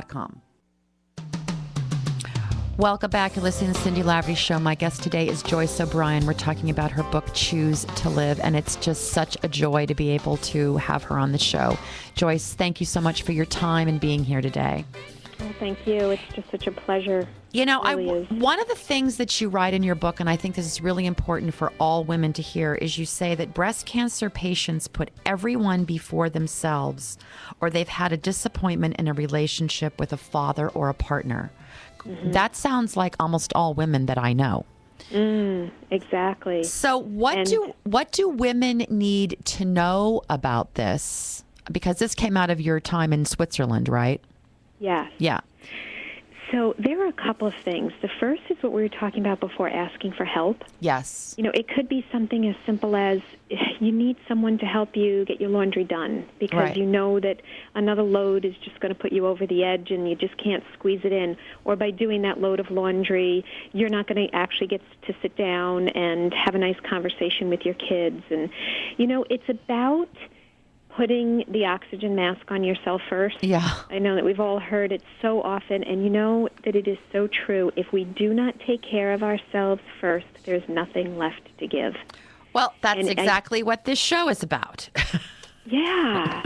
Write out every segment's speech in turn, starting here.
Com. Welcome back. You're listening to the Cindy Laverty Show. My guest today is Joyce O'Brien. We're talking about her book, Choose to Live, and it's just such a joy to be able to have her on the show. Joyce, thank you so much for your time and being here today. Oh, thank you. It's just such a pleasure. You know, Really one of the things that you write in your book, and I think this is really important for all women to hear, is you say that breast cancer patients put everyone before themselves, or they've had a disappointment in a relationship with a father or a partner. Mm-hmm. That sounds like almost all women that I know. Exactly. So what do women need to know about this? Because this came out of your time in Switzerland, right? Yes. Yeah. So there are a couple of things. The first is what we were talking about before, asking for help. Yes. You know, it could be something as simple as you need someone to help you get your laundry done because Right. you know that another load is just going to put you over the edge and you just can't squeeze it in. Or by doing that load of laundry, you're not going to actually get to sit down and have a nice conversation with your kids. And, you know, it's about putting the oxygen mask on yourself first. Yeah. I know that we've all heard it so often, and you know that it is so true. If we do not take care of ourselves first, there's nothing left to give. Well, that's exactly what this show is about. Yeah.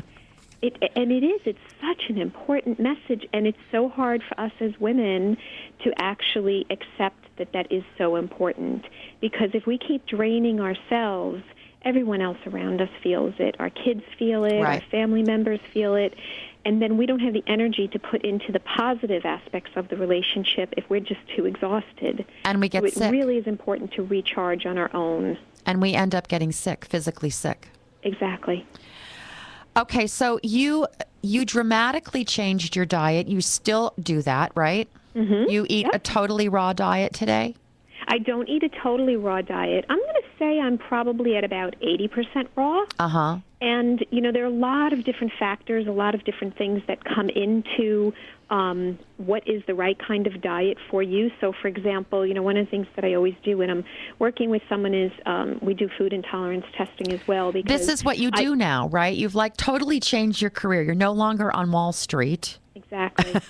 It is. It's such an important message, and it's so hard for us as women to actually accept that that is so important. Because if we keep draining ourselves, everyone else around us feels it. Our kids feel it. Right. Our family members feel it. And then we don't have the energy to put into the positive aspects of the relationship if we're just too exhausted. And we get so sick. It really is important to recharge on our own. And we end up getting sick, physically sick. Exactly. Okay, so you dramatically changed your diet. You still do that, right? Mm-hmm. You eat a totally raw diet today? I don't eat a totally raw diet. I'm going to say I'm probably at about 80% raw. Uh-huh. And, you know, there are a lot of different factors, a lot of different things that come into what is the right kind of diet for you. So, for example, you know, one of the things that I always do when I'm working with someone is we do food intolerance testing as well. Because this is what you do now, right? You've like totally changed your career. You're no longer on Wall Street. Exactly.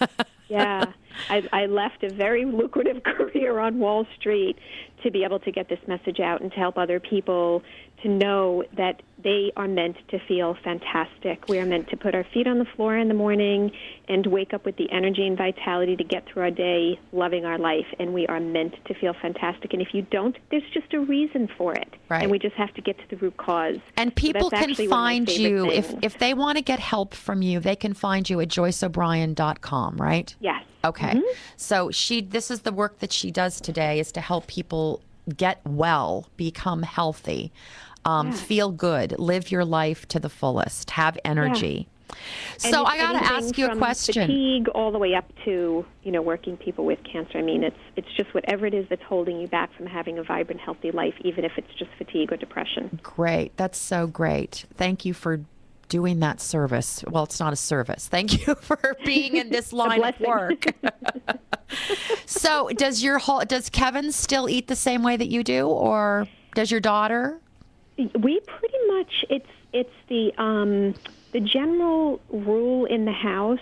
Yeah. I left a very lucrative career on Wall Street to be able to get this message out and to help other people to know that they are meant to feel fantastic. We are meant to put our feet on the floor in the morning and wake up with the energy and vitality to get through our day loving our life, and we are meant to feel fantastic. And if you don't, there's just a reason for it. Right. And we just have to get to the root cause. And people can find you, if they want to get help from you, they can find you at joyceobrien.com, right? Yes. Okay. Mm-hmm. So this is the work that she does today, is to help people get well, become healthy, feel good, live your life to the fullest, have energy. Yeah. So I got to ask you a question. Fatigue all the way up to, you know, working people with cancer. I mean, it's just whatever it is that's holding you back from having a vibrant, healthy life, even if it's just fatigue or depression. Great. That's so great. Thank you for doing that service. Well, it's not a service. Thank you for being in this line of work. So does Kevin still eat the same way that you do, or does your daughter? We pretty much, it's the general rule in the house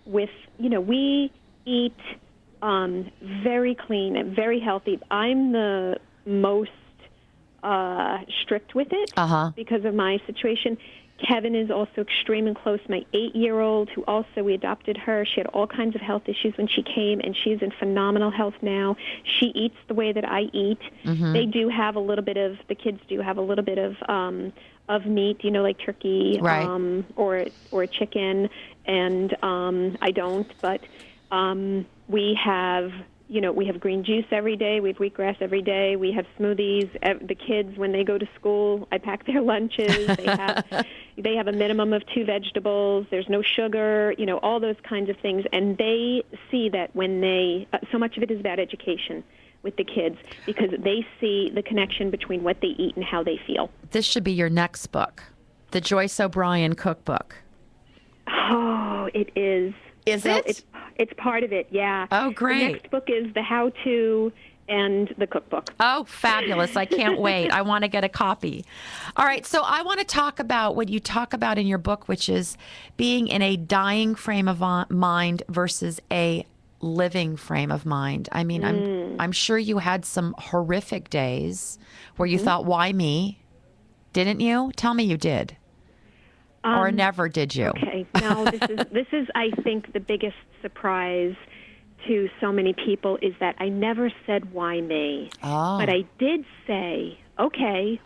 with, you know, we eat very clean and very healthy. I'm the most strict with it because of my situation. Kevin is also extremely close. My 8-year-old, who also, we adopted her. She had all kinds of health issues when she came, and she's in phenomenal health now. She eats the way that I eat. Mm-hmm. They do have a little bit of, the kids do have a little bit of meat, you know, like turkey, right. or chicken, and I don't, but we have... You know, we have green juice every day. We have wheatgrass every day. We have smoothies. The kids, when they go to school, I pack their lunches. They have a minimum of 2 vegetables. There's no sugar, you know, all those kinds of things. And they see that when so much of it is about education with the kids, because they see the connection between what they eat and how they feel. This should be your next book, the Joyce O'Brien cookbook. Oh, it is. Is it? It's part of it, yeah. Oh, great. The next book is the how-to and the cookbook. Oh, fabulous. I can't wait. I want to get a copy. All right. So I want to talk about what you talk about in your book, which is being in a dying frame of mind versus a living frame of mind. I mean, I'm sure you had some horrific days where you thought, why me? Didn't you? Tell me you did. Or never did you? Okay. No, this is I think the biggest surprise to so many people is that I never said why me. Oh. But I did say, okay,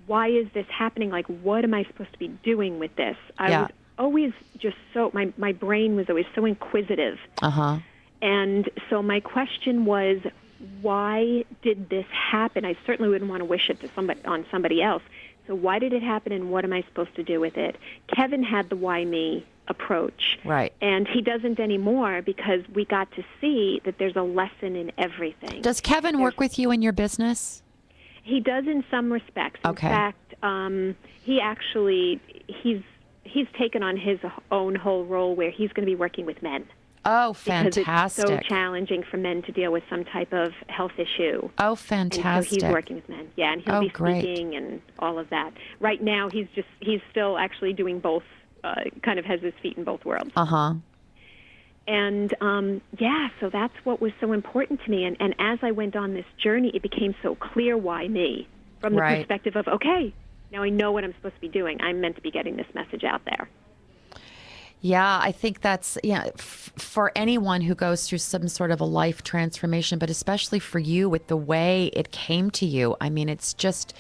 why is this happening? Like, what am I supposed to be doing with this? I was always just so, my brain was always so inquisitive. Uh-huh. And so my question was, why did this happen? I certainly wouldn't want to wish it to somebody else. So why did it happen, and what am I supposed to do with it? Kevin had the why me approach. Right. And he doesn't anymore because we got to see that there's a lesson in everything. Does Kevin work with you in your business? He does in some respects. Okay. In fact, he actually, he's taken on his own whole role where he's going to be working with men. Oh, fantastic. Because it's so challenging for men to deal with some type of health issue. Oh, fantastic. And so he's working with men. Yeah, and he'll be speaking and all of that. Right now, he's still actually doing both, kind of has his feet in both worlds. Uh-huh. And, so that's what was so important to me. And as I went on this journey, it became so clear why me, from the perspective of, okay, now I know what I'm supposed to be doing. I'm meant to be getting this message out there. Yeah, I think that's, for anyone who goes through some sort of a life transformation, but especially for you with the way it came to you. I mean, it's just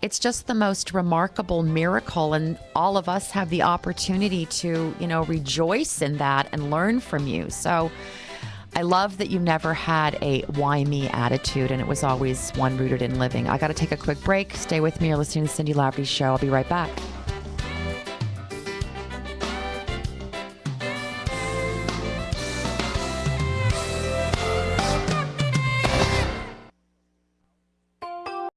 the most remarkable miracle. And all of us have the opportunity to, rejoice in that and learn from you. So I love that you never had a why me attitude, and it was always one rooted in living. I got to take a quick break. Stay with me. You're listening to Cindy Laverty's show. I'll be right back.